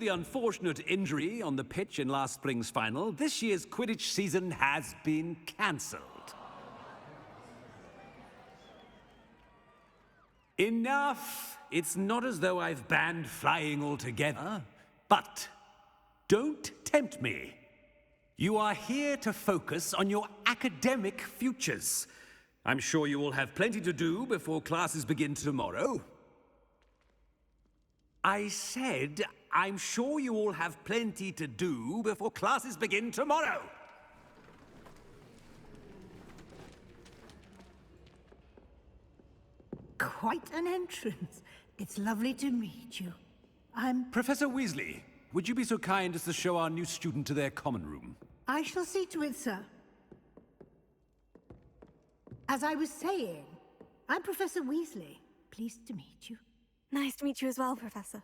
The unfortunate injury on the pitch in last spring's final, this year's Quidditch season has been cancelled. Enough! It's not as though I've banned flying altogether, but don't tempt me. You are here to focus on your academic futures. I'm sure you all have plenty to do before classes begin tomorrow. I said, I'm sure you all have plenty to do before classes begin tomorrow. Quite an entrance. It's lovely to meet you. Professor Weasley, would you be so kind as to show our new student to their common room? I shall see to it, sir. As I was saying, I'm Professor Weasley. Pleased to meet you. Nice to meet you as well, Professor.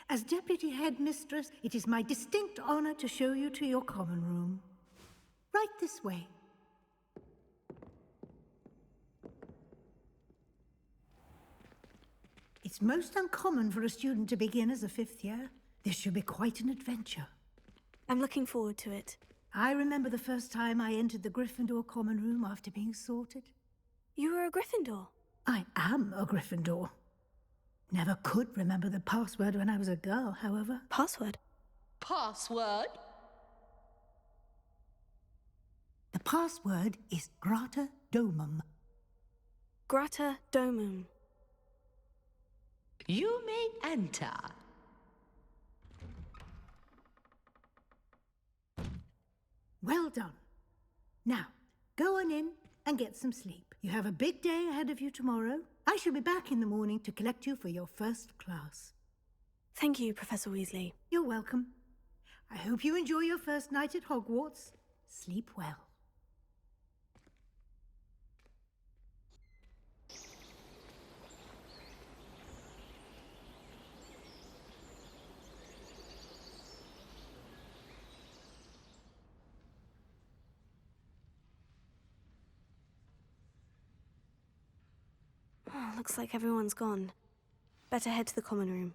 As Deputy Headmistress, it is my distinct honor to show you to your common room. Right this way. It's most uncommon for a student to begin as a fifth year. This should be quite an adventure. I'm looking forward to it. I remember the first time I entered the Gryffindor common room after being sorted. You were a Gryffindor? I am a Gryffindor. Never could remember the password when I was a girl, however. Password? Password? The password is Grata Domum. Grata Domum. You may enter. Well done. Now, go on in and get some sleep. You have a big day ahead of you tomorrow. I shall be back in the morning to collect you for your first class. Thank you, Professor Weasley. You're welcome. I hope you enjoy your first night at Hogwarts. Sleep well. Oh, looks like everyone's gone. Better head to the common room.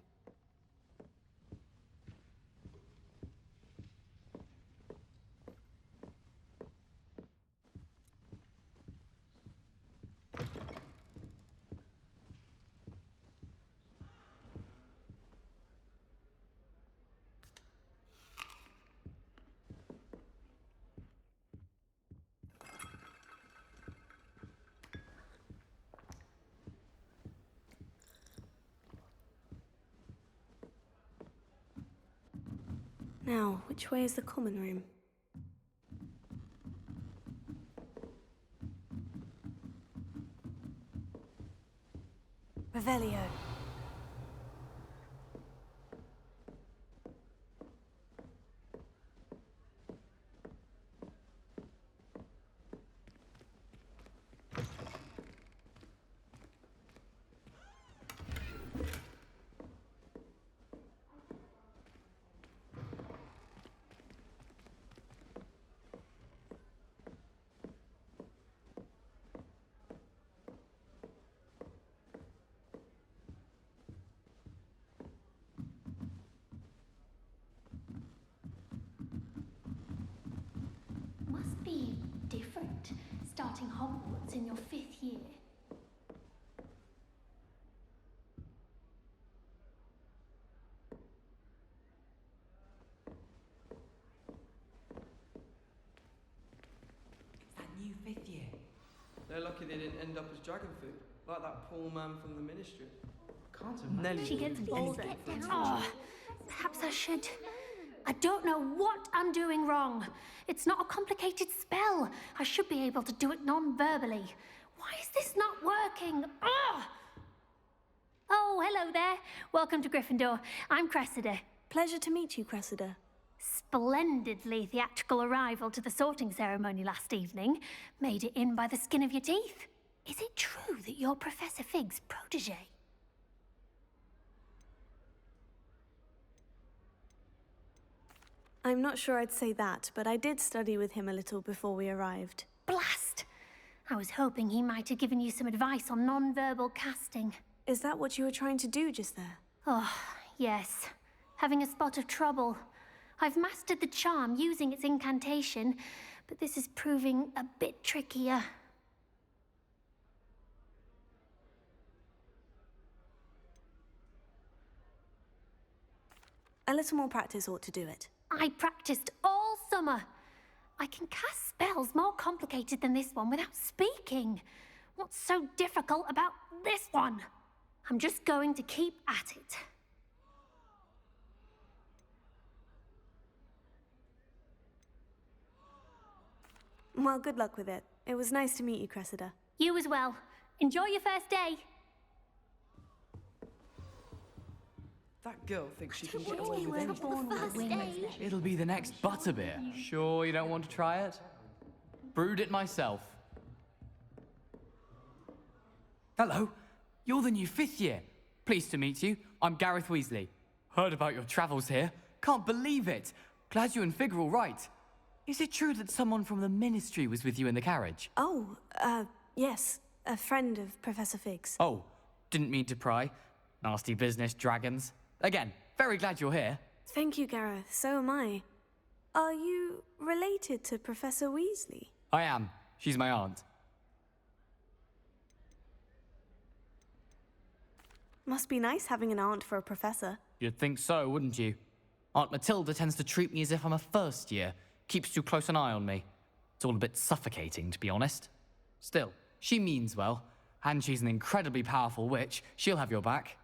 Now, which way is the common room? Revelio. Must be different, starting Hogwarts in your 5th year. It's that new 5th year. They're lucky they didn't end up as dragon food, like that poor man from the ministry. Can't imagine. Nelly. She gets bolder. Anything. Oh, perhaps I should. I don't know what I'm doing wrong. It's not a complicated spell. I should be able to do it non-verbally. Why is this not working? Oh! Oh, hello there. Welcome to Gryffindor. I'm Cressida. Pleasure to meet you, Cressida. Splendidly theatrical arrival to the sorting ceremony last evening. Made it in by the skin of your teeth. Is it true that you're Professor Fig's protege? I'm not sure I'd say that, but I did study with him a little before we arrived. Blast! I was hoping he might have given you some advice on non-verbal casting. Is that what you were trying to do just there? Oh, yes. having a spot of trouble. I've mastered the charm using its incantation, but this is proving a bit trickier. A little more practice ought to do it. I practiced all summer. I can cast spells more complicated than this one without speaking. What's so difficult about this one? I'm just going to keep at it. Well, good luck with it. It was nice to meet you, Cressida. You as well. Enjoy your first day. That girl thinks she can Don't get worry, away with we're anything. born with wings. It'll be the next butterbeer. Sure you don't want to try it? Brewed it myself. Hello, you're the new 5th year. Pleased to meet you. I'm Gareth Weasley. Heard about your travels here. Can't believe it. Glad you and Fig are all right. Is it true that someone from the Ministry was with you in the carriage? Oh, yes. A friend of Professor Fig's. Oh, didn't mean to pry. Nasty business, dragons. Again, very glad you're here. Thank you, Gareth. So am I. Are you related to Professor Weasley? I am. She's my aunt. Must be nice having an aunt for a professor. You'd think so, wouldn't you? Aunt Matilda tends to treat me as if I'm a first year. Keeps too close an eye on me. It's all a bit suffocating, to be honest. Still, she means well, and she's an incredibly powerful witch. She'll have your back.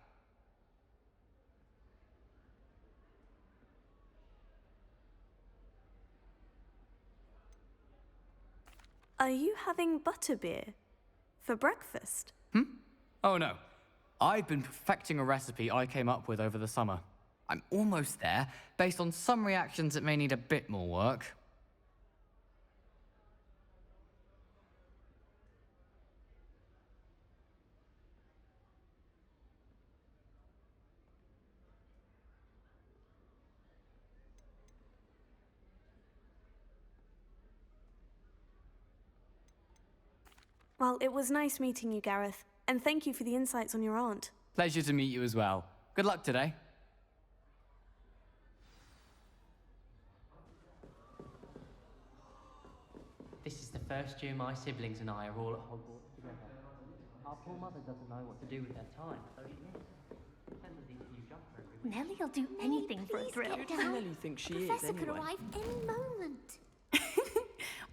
Are you having butterbeer for breakfast? Oh no. I've been perfecting a recipe I came up with over the summer. I'm almost there, based on some reactions that may need a bit more work. Well, it was nice meeting you, Gareth. And thank you for the insights on your aunt. Pleasure to meet you as well. Good luck today. This is the first year my siblings and I are all at Hogwarts together. Our poor mother doesn't know what to do with her time, so she sends us these few jump ropes. Nellie'll do anything for a thrill. Who does Nelly think she is, Professor could anyway? arrive any moment.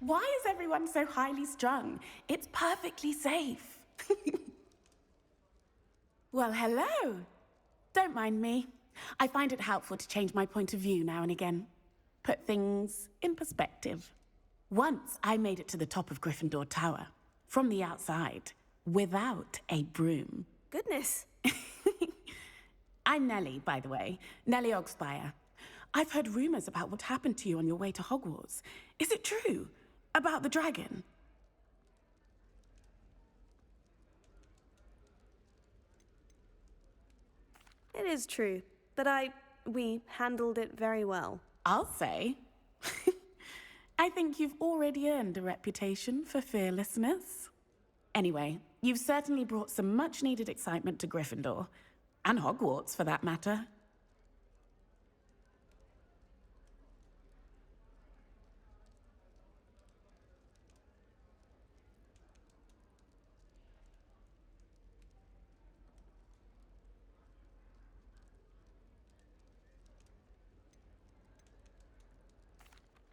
Why is everyone so highly strung? It's perfectly safe. Well, hello. Don't mind me. I find it helpful to change my point of view now and again. Put things in perspective. Once I made it to the top of Gryffindor Tower, from the outside, without a broom. Goodness. I'm Nellie, by the way. Nellie Ogspire. I've heard rumors about what happened to you on your way to Hogwarts. Is it true? About the dragon? It is true, but we handled it very well. I'll say. I think you've already earned a reputation for fearlessness. Anyway, you've certainly brought some much-needed excitement to Gryffindor. And Hogwarts, for that matter.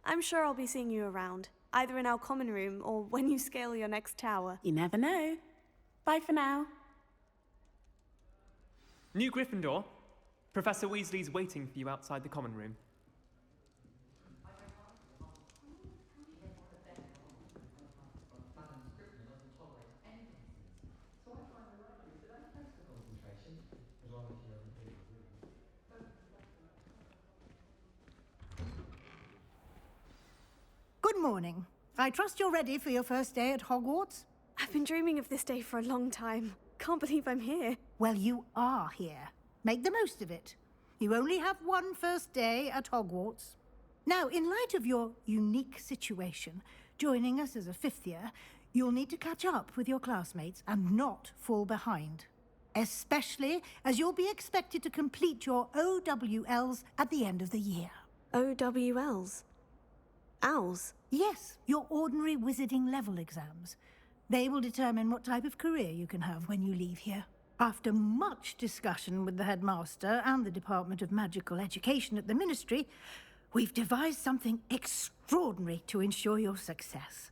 I'm sure I'll be seeing you around, either in our common room or when you scale your next tower. You never know. Bye for now. New Gryffindor, Professor Weasley's waiting for you outside the common room. Good morning. I trust you're ready for your first day at Hogwarts? I've been dreaming of this day for a long time. Can't believe I'm here. Well, you are here. Make the most of it. You only have one first day at Hogwarts. Now, in light of your unique situation, joining us as a 5th year, you'll need to catch up with your classmates and not fall behind. especially as you'll be expected to complete your OWLs at the end of the year. OWLs? Owls? Yes, your ordinary wizarding level exams. They will determine what type of career you can have when you leave here. After much discussion with the headmaster and the Department of Magical Education at the Ministry, we've devised something extraordinary to ensure your success.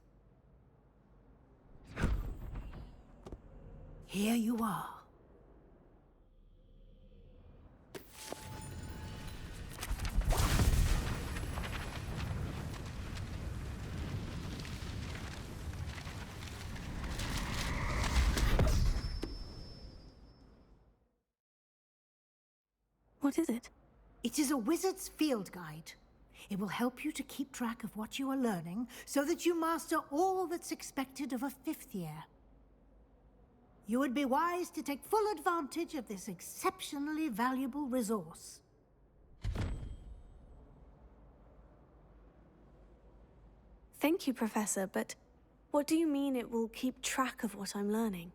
Here you are. What is it? It is a wizard's field guide. It will help you to keep track of what you are learning so that you master all that's expected of a 5th year. You would be wise to take full advantage of this exceptionally valuable resource. Thank you, Professor, but what do you mean it will keep track of what I'm learning?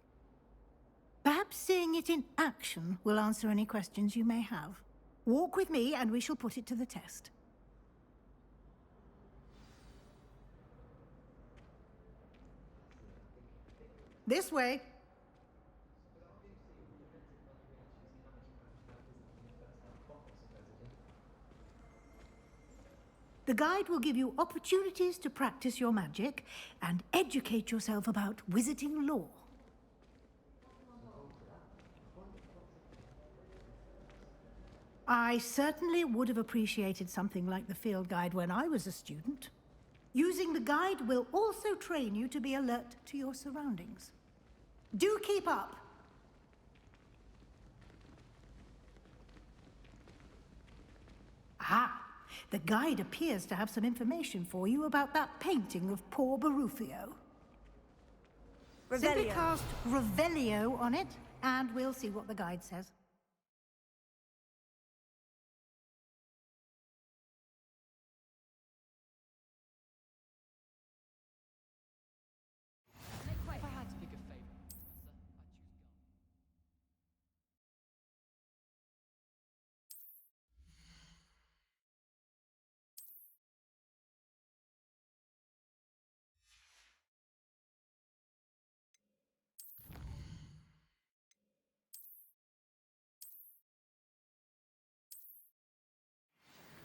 Perhaps seeing it in action will answer any questions you may have. Walk with me and we shall put it to the test. This way. The guide will give you opportunities to practice your magic and educate yourself about wizarding lore. I certainly would have appreciated something like the field guide when I was a student. Using the guide will also train you to be alert to your surroundings. Do keep up. Ah, the guide appears to have some information for you about that painting of poor Barufio. Simply cast Revelio on it, and we'll see what the guide says. If I had to pick a favorite, Professor, I'd choose Garden.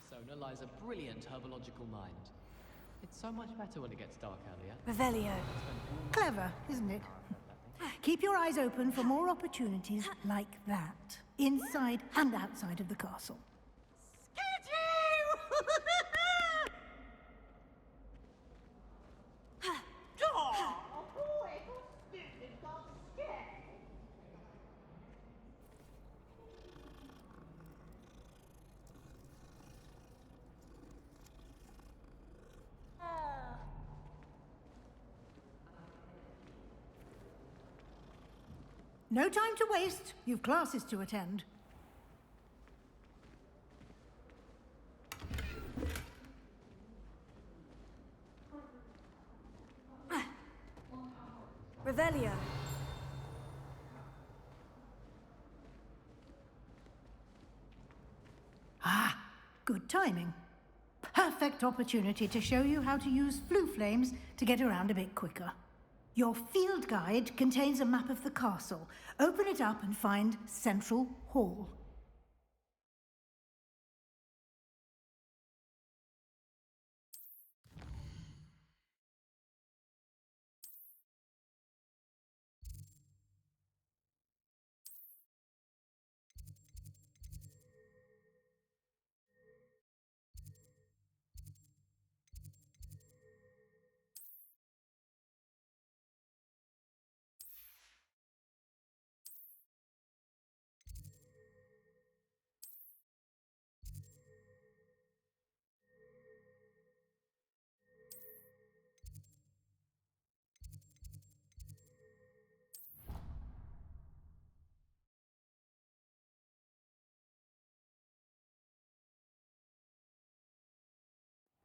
Persona lies a brilliant herbological mind. It's so much better when it gets dark earlier. Revelio. Clever, isn't it? Keep your eyes open for more opportunities like that, inside and outside of the castle. No time to waste. You've classes to attend. Revelio. Ah, good timing. Perfect opportunity to show you how to use flue flames to get around a bit quicker. Your field guide contains a map of the castle. Open it up and find Central Hall.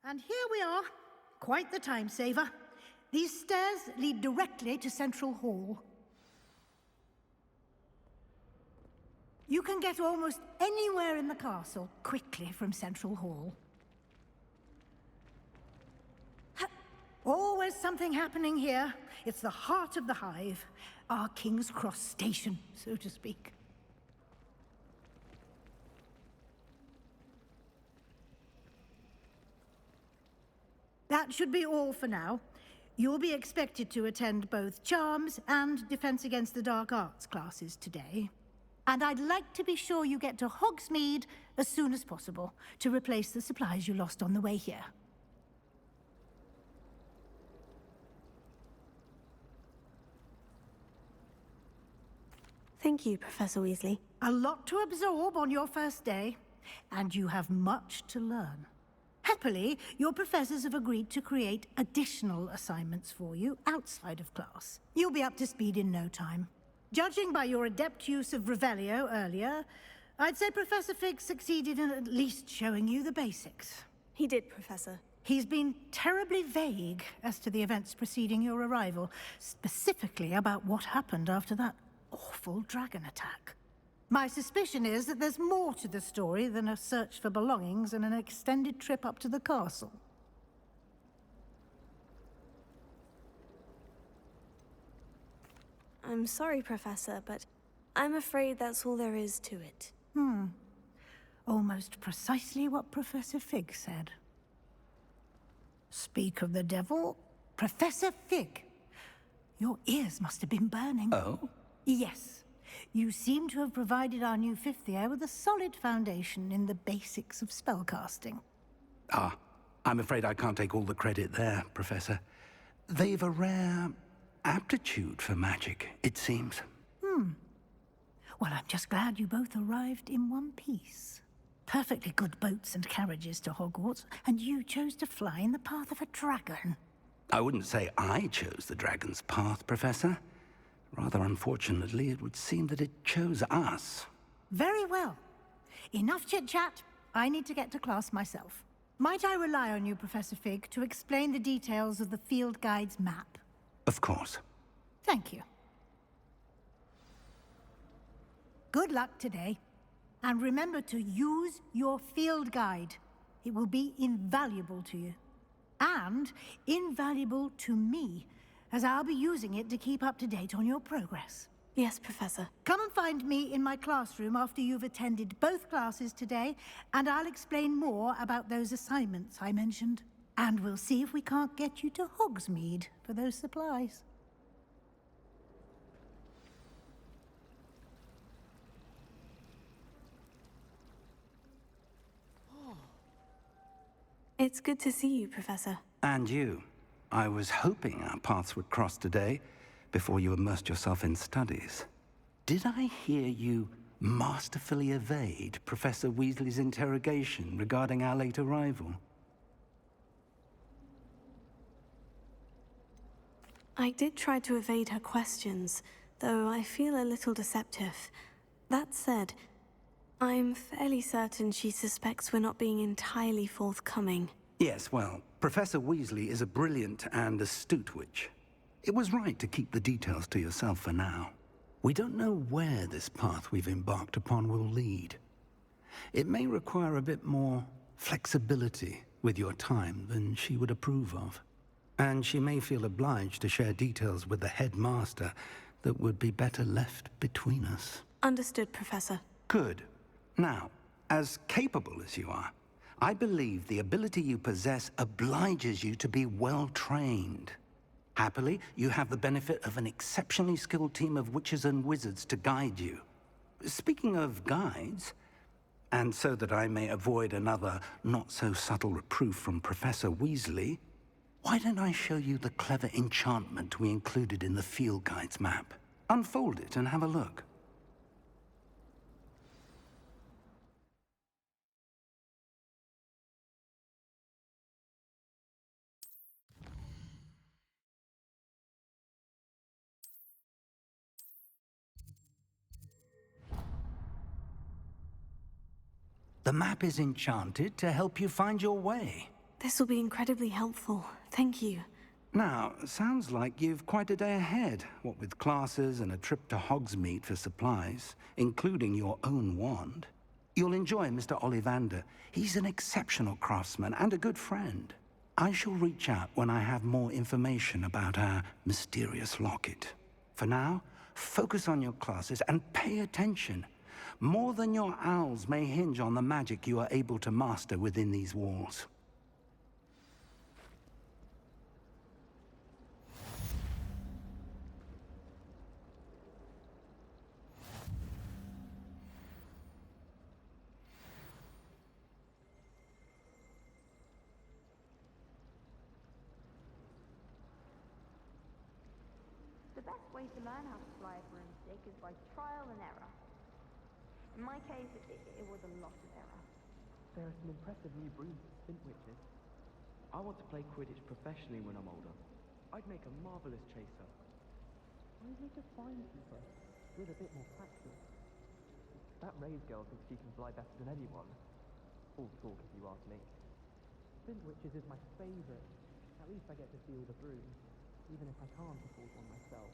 And here we are. Quite the time saver. These stairs lead directly to Central Hall. You can get almost anywhere in the castle quickly from Central Hall. Always something happening here. It's the heart of the hive. Our King's Cross station, so to speak. That should be all for now. You'll be expected to attend both Charms and Defense Against the Dark Arts classes today. And I'd like to be sure you get to Hogsmeade as soon as possible to replace the supplies you lost on the way here. Thank you, Professor Weasley. A lot to absorb on your first day, and you have much to learn. Happily, your professors have agreed to create additional assignments for you outside of class. You'll be up to speed in no time. Judging by your adept use of Revelio earlier, I'd say Professor Fig succeeded in at least showing you the basics. He did, Professor. He's been terribly vague as to the events preceding your arrival, specifically about what happened after that awful dragon attack. My suspicion is that there's more to the story than a search for belongings and an extended trip up to the castle. I'm sorry, Professor, but I'm afraid that's all there is to it. Almost precisely what Professor Fig said. Speak of the devil, Professor Fig. Your ears must have been burning. Oh? Yes. You seem to have provided our new fifth year with a solid foundation in the basics of spellcasting. I'm afraid I can't take all the credit there, Professor. They've a rare aptitude for magic, it seems. Well, I'm just glad you both arrived in one piece. Perfectly good boats and carriages to Hogwarts, and you chose to fly in the path of a dragon. I wouldn't say I chose the dragon's path, Professor. Rather unfortunately, it would seem that it chose us. Very well. Enough chit-chat. I need to get to class myself. Might I rely on you, Professor Fig, to explain the details of the field guide's map? Of course. Thank you. Good luck today. And remember to use your field guide. It will be invaluable to you. And invaluable to me, as I'll be using it to keep up to date on your progress. Yes, Professor. Come and find me in my classroom after you've attended both classes today, and I'll explain more about those assignments I mentioned. And we'll see if we can't get you to Hogsmeade for those supplies. It's good to see you, Professor. And you. I was hoping our paths would cross today, before you immersed yourself in studies. Did I hear you masterfully evade Professor Weasley's interrogation regarding our late arrival? I did try to evade her questions, though I feel a little deceptive. That said, I'm fairly certain she suspects we're not being entirely forthcoming. Yes, well, Professor Weasley is a brilliant and astute witch. It was right to keep the details to yourself for now. We don't know where this path we've embarked upon will lead. It may require a bit more flexibility with your time than she would approve of. And she may feel obliged to share details with the headmaster that would be better left between us. Understood, Professor. Good. Now, as capable as you are, I believe the ability you possess obliges you to be well-trained. Happily, you have the benefit of an exceptionally skilled team of witches and wizards to guide you. Speaking of guides, and so that I may avoid another not-so-subtle reproof from Professor Weasley, why don't I show you the clever enchantment we included in the field guide's map? Unfold it and have a look. The map is enchanted to help you find your way. This will be incredibly helpful. Thank you. Now, sounds like you've quite a day ahead, what with classes and a trip to Hogsmeade for supplies, including your own wand. You'll enjoy Mr. Ollivander. He's an exceptional craftsman and a good friend. I shall reach out when I have more information about our mysterious locket. For now, focus on your classes and pay attention. More than your owls may hinge on the magic you are able to master within these walls. The best way to learn how to fly a broomstick is by trial and error. In my case, it was a lot of error. There are some impressive new brooms at Spintwitches. I want to play Quidditch professionally when I'm older. I'd make a marvelous chaser. I need to find keeper with a bit more practice. That Ray's girl thinks she can fly better than anyone. All talk, if you ask me. Spintwitches is my favourite. At least I get to see all the brooms, even if I can't afford one myself.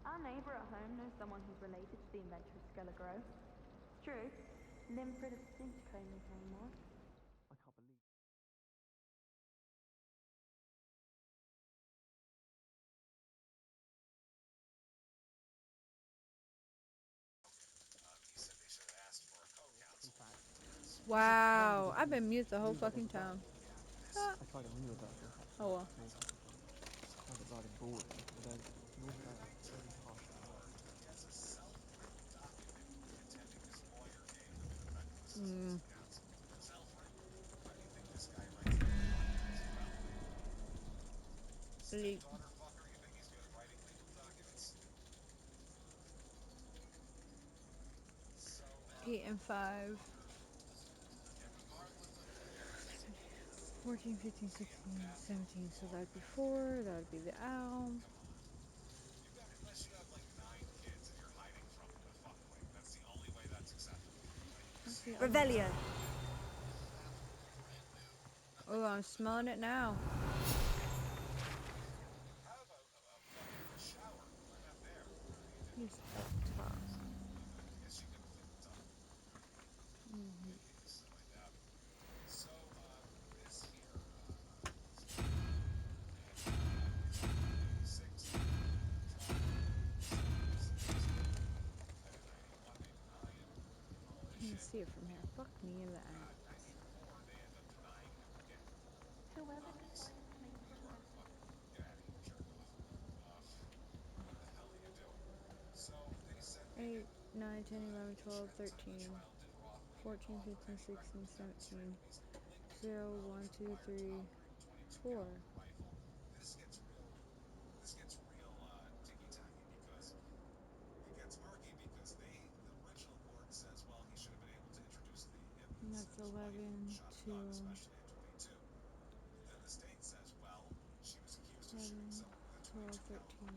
Our neighbour at home knows someone who's related to the inventor of Skelegro. It's true. Limford didn't claim his name was. I can't believe. Wow, I've been mute the whole fucking time. Ah. I tried a newer version. Oh well. I found it rather boring, although he also has a very harsh remark. Sleep. 8 and 5. 14, 15, 16, 17. So that'd be 4. That'd be the owl. Revelio. Oh, I'm smelling it now. He's up top. You can see it from here. Fuck me in the ass. Whoever decided to make the choice. 8, 9, 10, 11, 12, 13, 14, 15, 16, 17. 0, 1, 2, 3, 4. And that's 11 to 11, 12, 13,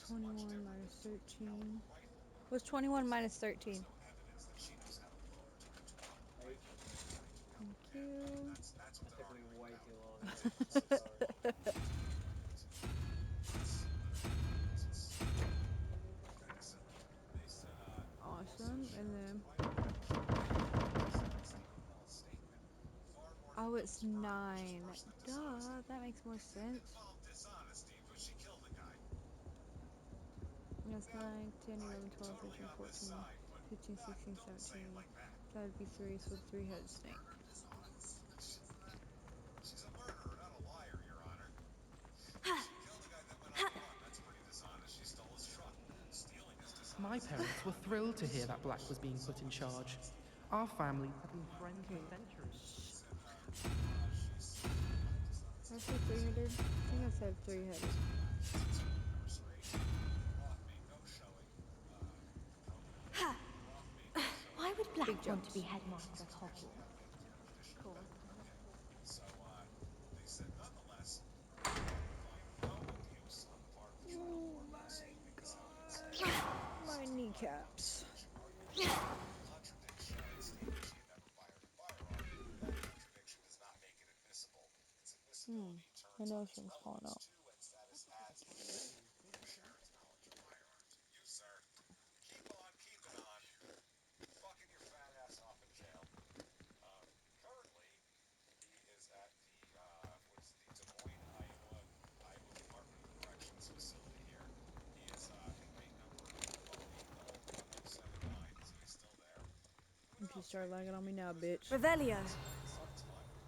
21 minus 13. What's 21 minus 13? Thank you. That took me way too long. I'm so sorry. Awesome. And then oh, it's 9. Duh, that makes more sense. That's 9, 10, 11, 12, 13, 14, 15, 16, 17. That would be 3, so 3-headed snake. My parents were thrilled to hear that Black was being put in charge. Our families have been friends for centuries. Did I say 3-headed? I think I said 3-headed. Why would Black want to be headmaster of Hogwarts? Cool. Oh my god. My kneecaps. My nose ring's falling out. Don't you start lagging on me now, bitch. Revelio.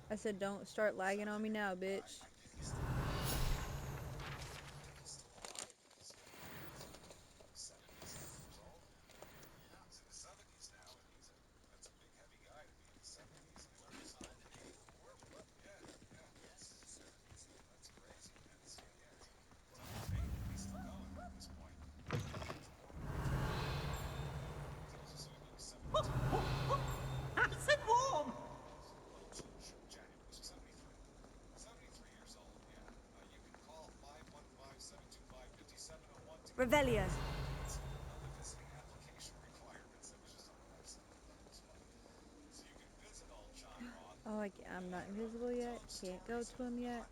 I said don't start lagging on me now, bitch. Nice and warm! Revelio. Oh, I'm not invisible yet. Can't go to him yet.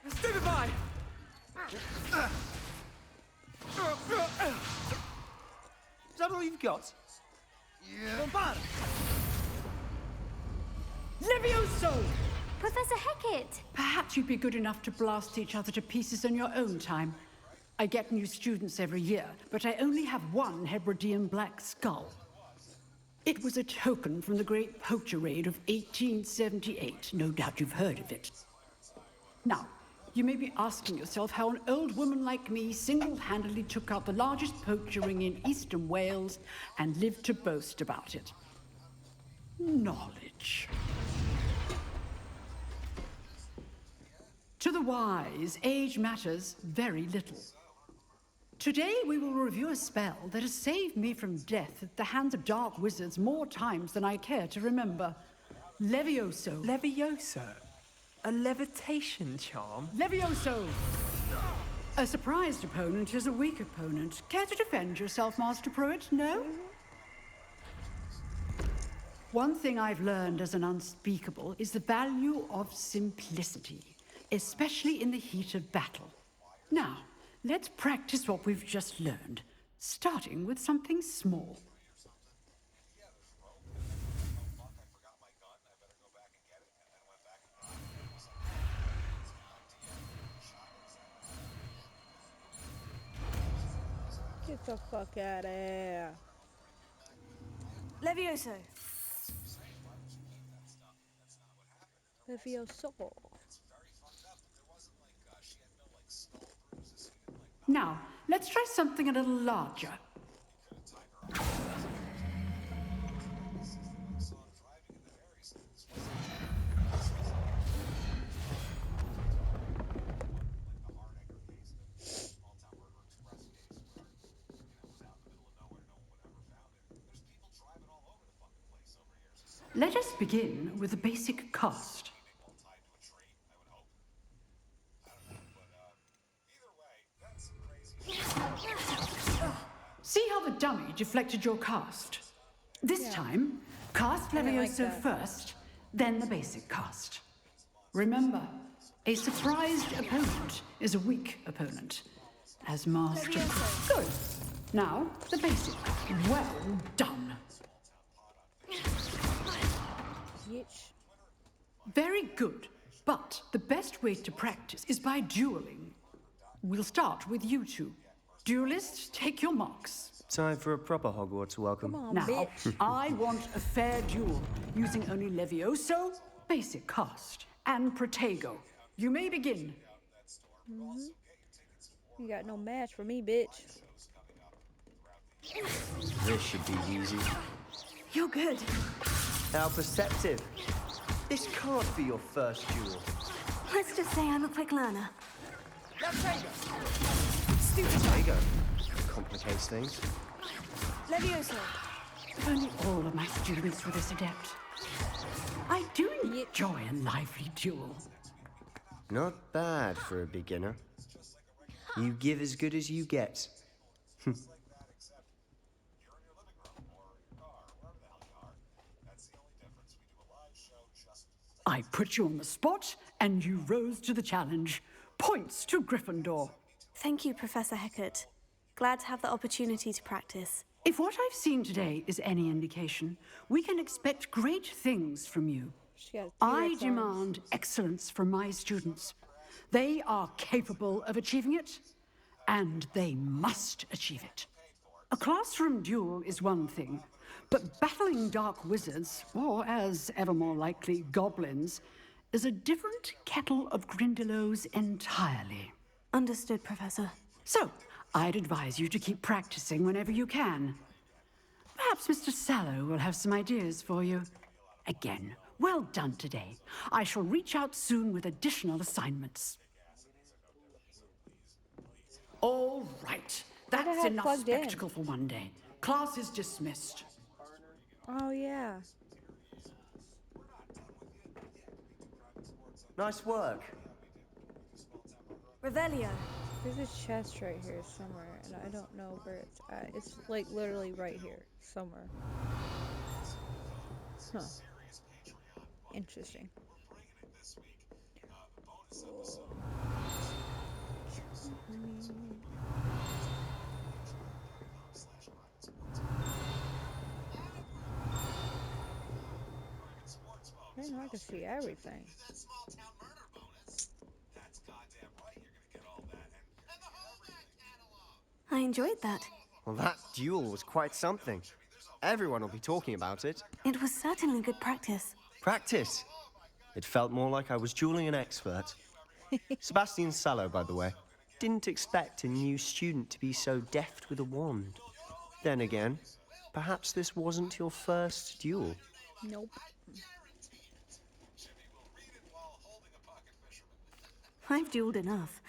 Stupefy! Is that all you've got? Yeah. Bombard! Levioso! Professor Hecat! Perhaps you'd be good enough to blast each other to pieces in your own time. I get new students every year, but I only have one Hebridean black skull. It was a token from the Great Poacher Raid of 1878. No doubt you've heard of it. Now, you may be asking yourself how an old woman like me single-handedly took out the largest poacher ring in eastern Wales and lived to boast about it. Knowledge. To the wise, age matters very little. Today we will review a spell that has saved me from death at the hands of dark wizards more times than I care to remember. Levioso. Levioso? A levitation charm? Levioso! A surprised opponent is a weak opponent. Care to defend yourself, Master Pruitt? No? One thing I've learned as an unspeakable is the value of simplicity, especially in the heat of battle. Now, let's practice what we've just learned, starting with something small. Get the fuck out of here. Levioso. Levioso. Now, let's try something a little larger. Let us begin with the basic cast. See how the dummy deflected your cast? This time, cast Levioso first, then the basic cast. Remember, a surprised opponent is a weak opponent. As master... Good. Now, the basic. Well done. Very good. But the best way to practice is by dueling. We'll start with you two. Duelists, take your marks. Time for a proper Hogwarts welcome. Come on, Now, bitch. I want a fair duel, using only Levioso, basic cast, and Protego. You may begin. You got no match for me, bitch. This should be easy. You're good. How perceptive. This can't be your first duel. Let's just say I'm a quick learner. There you go. Complicates things. Levioso. If only all of my students were this adept. I do enjoy a lively duel. Not bad for a beginner. You give as good as you get. I put you on the spot, and you rose to the challenge. Points to Gryffindor. Thank you, Professor Hecat. Glad to have the opportunity to practice. If what I've seen today is any indication, we can expect great things from you. I demand excellence from my students. They are capable of achieving it, and they must achieve it. A classroom duel is one thing, but battling dark wizards, or as ever more likely, goblins, is a different kettle of Grindylows entirely. Understood, Professor. So, I'd advise you to keep practicing whenever you can. Perhaps Mr. Sallow will have some ideas for you. Again, well done today. I shall reach out soon with additional assignments. All right. That's enough spectacle for one day. Class is dismissed. Oh, yeah. Nice work. Revelio. There's a chest right here somewhere, and I don't know where it's at. It's like literally right here, somewhere. Huh. Interesting. I know I can see everything. I enjoyed that. Well, that duel was quite something. Everyone will be talking about it. It was certainly good practice. Practice? It felt more like I was dueling an expert. Sebastian Sallow, by the way. Didn't expect a new student to be so deft with a wand. Then again, perhaps this wasn't your first duel. Nope. I've dueled enough.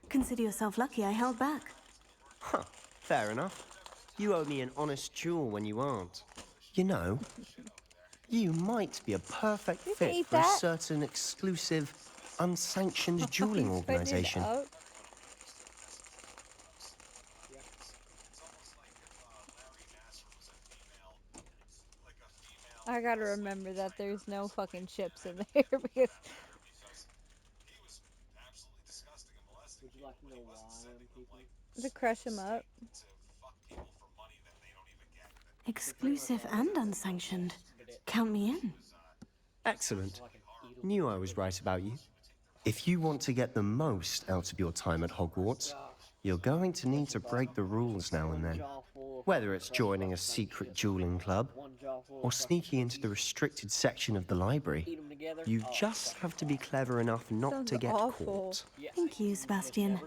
Consider yourself lucky I held back. Huh, fair enough. You owe me an honest duel when you aren't. You know, you might be a perfect fit for a certain exclusive, unsanctioned dueling organization. I gotta remember that there's no fucking chips in there because. Would you like to know why I'm keeping? To crush him up. Exclusive and unsanctioned. Count me in. Excellent. Knew I was right about you. If you want to get the most out of your time at Hogwarts, you're going to need to break the rules now and then. Whether it's joining a secret dueling club, or sneaking into the restricted section of the library, you just have to be clever enough not to get caught. Thank you, Sebastian.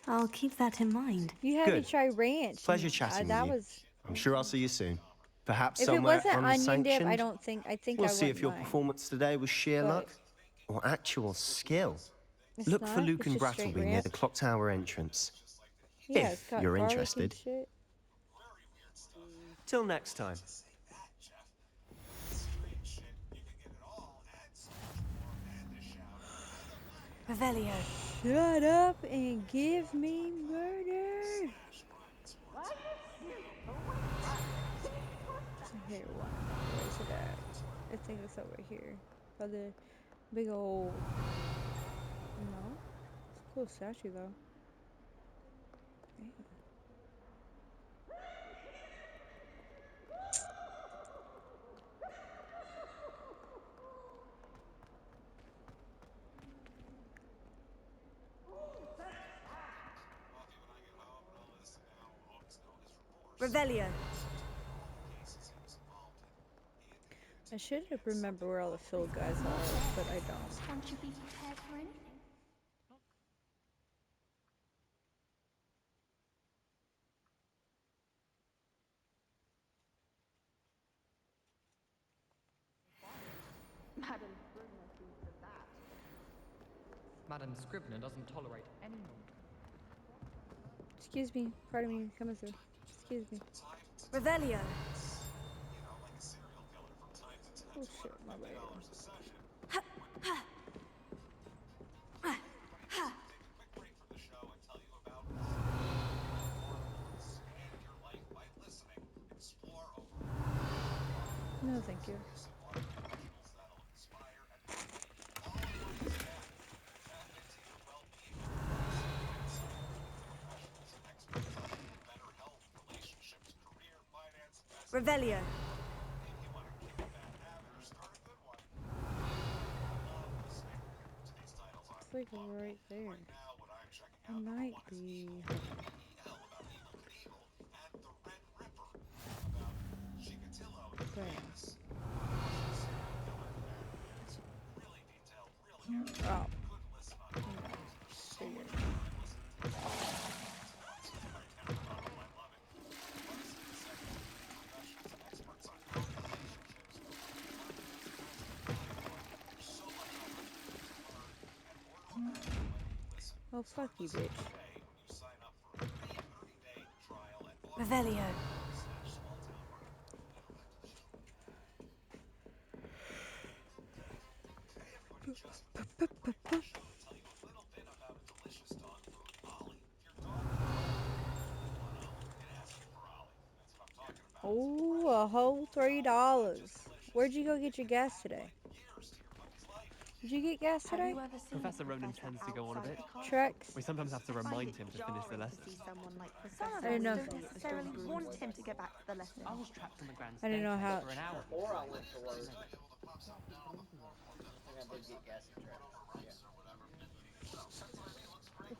I'll keep that in mind. You had to try ranch. Pleasure chatting with you. I'm sure I'll see you soon. Perhaps If it somewhere wasn't onion dip, unsanctioned. I don't think. I think We'll I see if wouldn't your mind. performance today was sheer luck or actual skill. It's Look for not, Luke it's and just straight Brattleby near ranch. the clock tower entrance. Yeah, it's If got you're garlic and interested. shit. Till next time. Revelio. Shut up and give me murder. Here, one. Where's it at? I think it's over here. By the big old. No. It's a cool statue though. Damn. Revelio. I should have remembered where all the field guys are, but I don't. Won't you be prepared for anything? Madam Scrivener doesn't tolerate any nonsense. Excuse me. Pardon me. Coming through. Excuse me. Revelio. Oh shit, my bad. No, thank you. Revelio. It's like right there. It might be. Where? Oh. Figured. Oh, fuck you, bitch. Revelio. Oh, a whole $3. Where'd you go get your gas today? Did you get gas today? Professor Ronan tends to go on a bit. Trex? We sometimes have to remind him to finish the lesson. Some of I didn't us know. don't necessarily want him to get back to the lesson. I was trapped on the grand I didn't know staircase how. for an hour. Before I went to work, I think I did get gas and traps.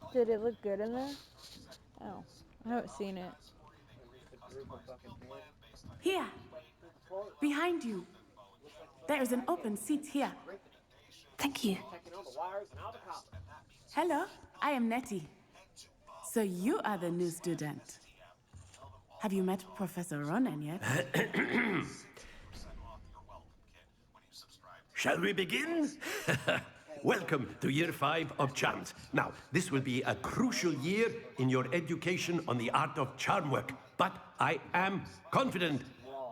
Yeah. Did it look good in there? Oh, I haven't seen it. Here. Behind you. There is an open seat here. Thank you. Hello, I am Nettie. So you are the new student. Have you met Professor Ronan yet? Shall we begin? Welcome to Year 5 of Charms. Now, this will be a crucial year in your education on the art of charm work, but I am confident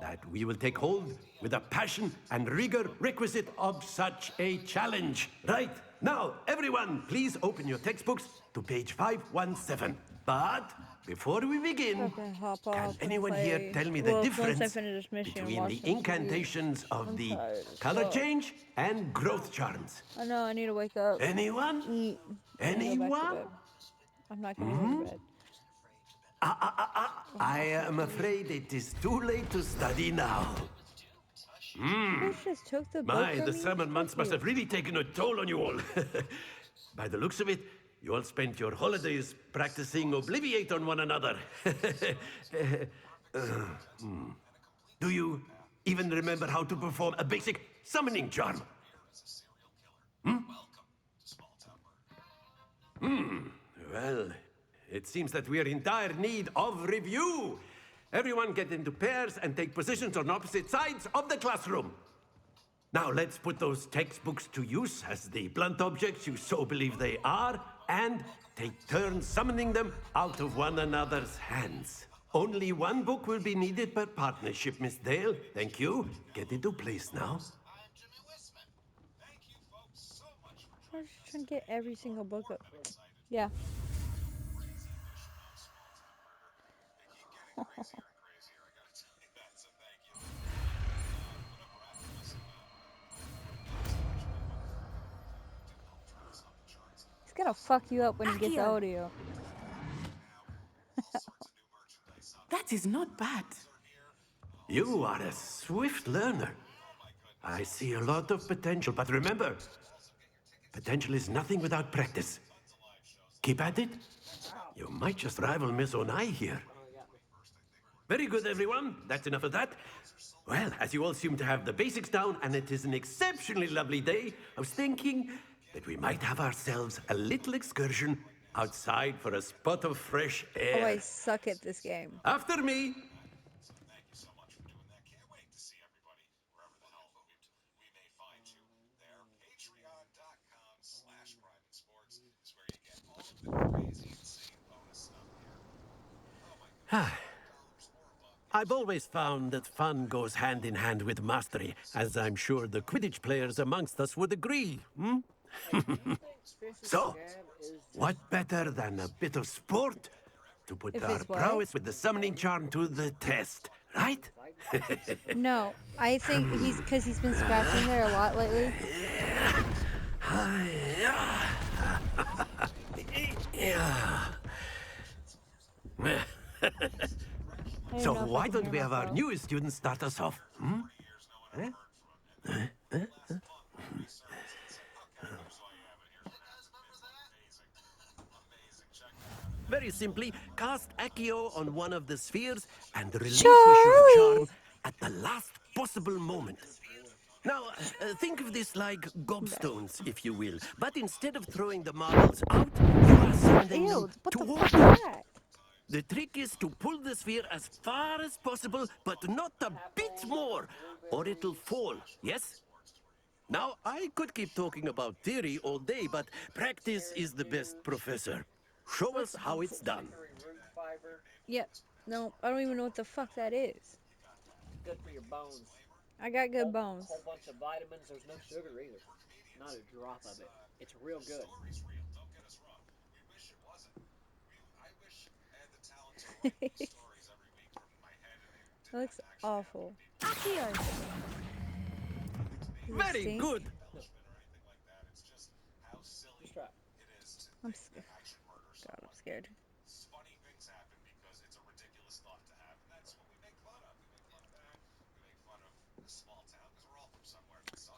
that we will take hold with the passion and rigor requisite of such a challenge. Right, now, everyone, please open your textbooks to page 517. But before we begin, can anyone here tell me the difference between the incantations of the color change and growth charms? I know, I need to wake up. Anyone? Eat. Anyone? I'm not gonna go to bed. I am afraid it is too late to study now. Bitch just took the book My, from the me? summer months Fuck must you. have really taken a toll on you all. By the looks of it, you all spent your holidays practicing Obliviate on one another. Do you even remember how to perform a basic summoning charm? Well, it seems that we are in dire need of review. Everyone get into pairs and take positions on opposite sides of the classroom. Now let's put those textbooks to use as the blunt objects you so believe they are, and take turns summoning them out of one another's hands. Only one book will be needed per partnership, Miss Dale. Thank you. Get into place now. I was just trying to get every single book up. Yeah. He's gonna fuck you up when he gets the Accio. audio. That is not bad. You are a swift learner. I see a lot of potential, but remember, potential is nothing without practice. Keep at it. You might just rival Miss Onai here. Very good, everyone. That's enough of that. Well, as you all seem to have the basics down, and it is an exceptionally lovely day, I was thinking that we might have ourselves a little excursion outside for a spot of fresh air. Oh, I suck at this game. After me. I've always found that fun goes hand in hand with mastery, as I'm sure the Quidditch players amongst us would agree. So, what better than a bit of sport to put If our it's what? prowess with the summoning charm to the test? right? No, I think because he's been scratching there a lot lately. I So don't know if I why can don't hear we have our myself. newest student start us off? Hmm? Very simply, cast Accio on one of the spheres and release your charm at the last possible moment. Now, think of this like gobstones, if you will. But instead of throwing the marbles out, you are sending them What the toward fuck you. is that? The trick is to pull the sphere as far as possible, but not a bit more, or it'll fall, yes? Now, I could keep talking about theory all day, but practice is the best professor. Show us how it's done. Yep. No, I don't even know what the fuck that is. Good for your bones. I got good bones. Whole bunch of vitamins. There's no sugar either. Not a drop of it. It's real good. That looks awful. Very good. Just try. I'm scared. God, I'm scared.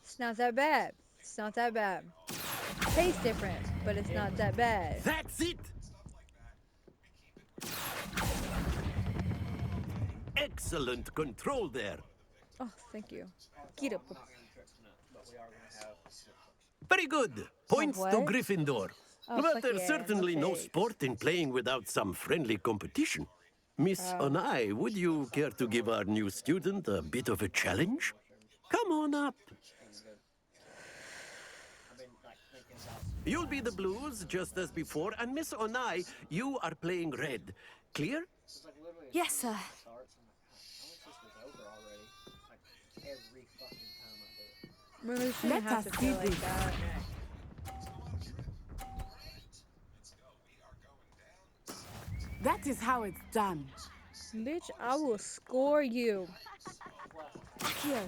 It's not that bad. It's not that bad. Tastes different, but it's not that bad. That's it! Excellent control there. Oh, thank you. Get up. Very good. Points to what? Gryffindor. Oh, But fuck there's yeah, certainly no milkshake. sport in playing without some friendly competition. Miss Oh. Onai, would you care to give our new student a bit of a challenge? Come on up. You'll be the blues, just as before, and Miss Onai, you are playing red. Clear? Yes, sir. Well, it shouldn't have to feel like that. That is how it's done. Bitch, I will score you. Accio.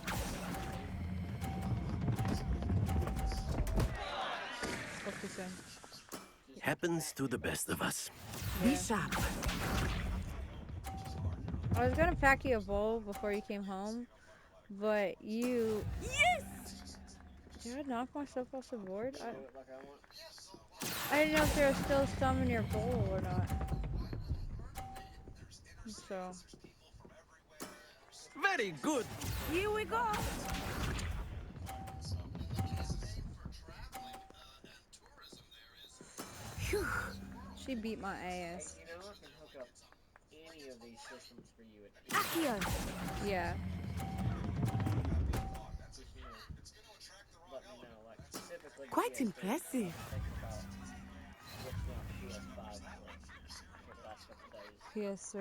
Focus in. Happens to the best of us. Be sharp. I was gonna pack you a bowl before you came home, but you. Yes! Did I knock myself off the board? I didn't know if there was still some in your bowl or not. So. Very good. Here we go. Phew. She beat my ass. You know, I can hook up any of these systems for you at Accio. Yeah. just, let me know, like, specifically Quite PS3, impressive. for the last couple days. PS3.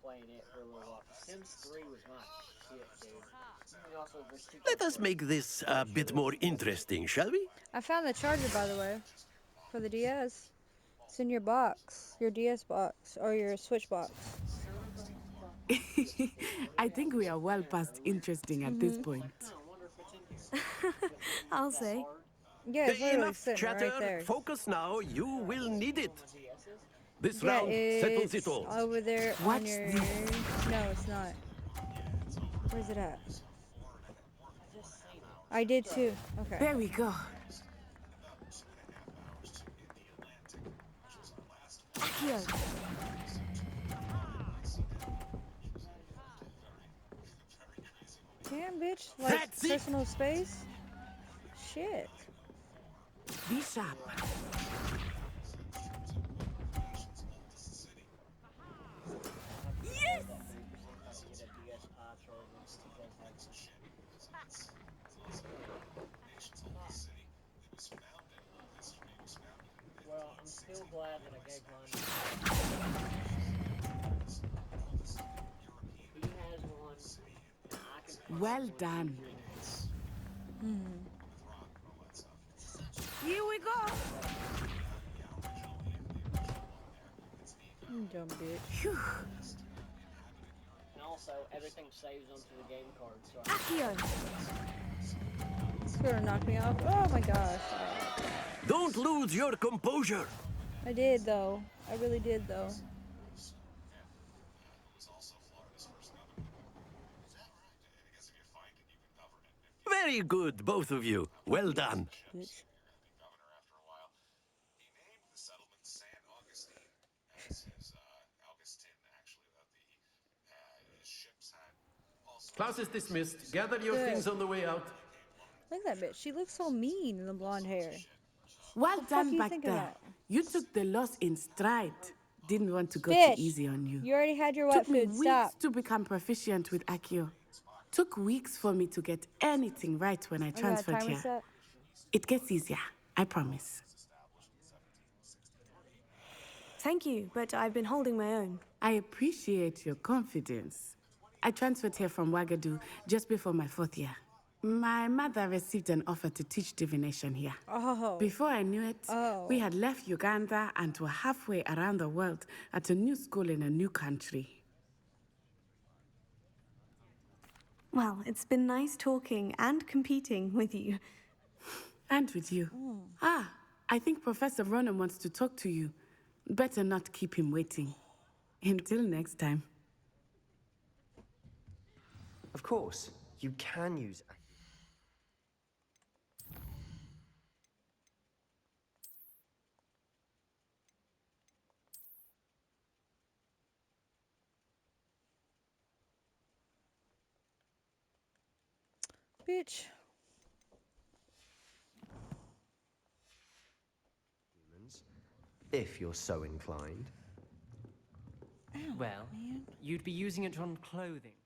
Playing it for a little while. Sims 3 was my shit, dude. And also, there's two Let us make this a bit more interesting, shall we? I found the charger, by the way, for the DS. It's in your box, your DS box, or your Switch box. I think we are well past interesting at this point. I'll say. Yeah, it's literally Enough sitting chatter. right there. Focus now. You will need it. This Yeah, round settles it's it all. over there Watch on your... this. No, it's not. Where's it at? I did too. Okay. There we go. Accio. Damn, bitch. Like, personal space? Shit. Be sharp. Yes! Well, I'm still glad that I gave mine. He has one. I can Well done. Here we go. Dumb bitch. Phew. And also, Also, everything saves onto the game card, so... Accio! It's gonna knock me off. Oh my gosh. Don't lose your composure. I did though. I really did though. Very good, both of you. Well done. Bitch. Class is dismissed. Gather your Good. things on the way out. Look at that bitch. She looks so mean in the blonde hair. Well What the fuck done you back thinking there. about? You took the loss in stride. Didn't want to go Bitch, too easy on you. you already had your wet Took me food. weeks Stop. to become proficient with Accio. Took weeks for me to get anything right when I I got a transferred timer here. set. It gets easier, I promise. Thank you, but I've been holding my own. I appreciate your confidence. I transferred here from Wagadu just before my 4th year. My mother received an offer to teach divination here. Oh. Before I knew it, Oh. we had left Uganda and were halfway around the world at a new school in a new country. Well, it's been nice talking and competing with you. And with you. Ah, I think Professor Ronan wants to talk to you. Better not keep him waiting. Until next time. Of course, you can use... Bitch. humans, if you're so inclined. Well, you'd be using it on clothing.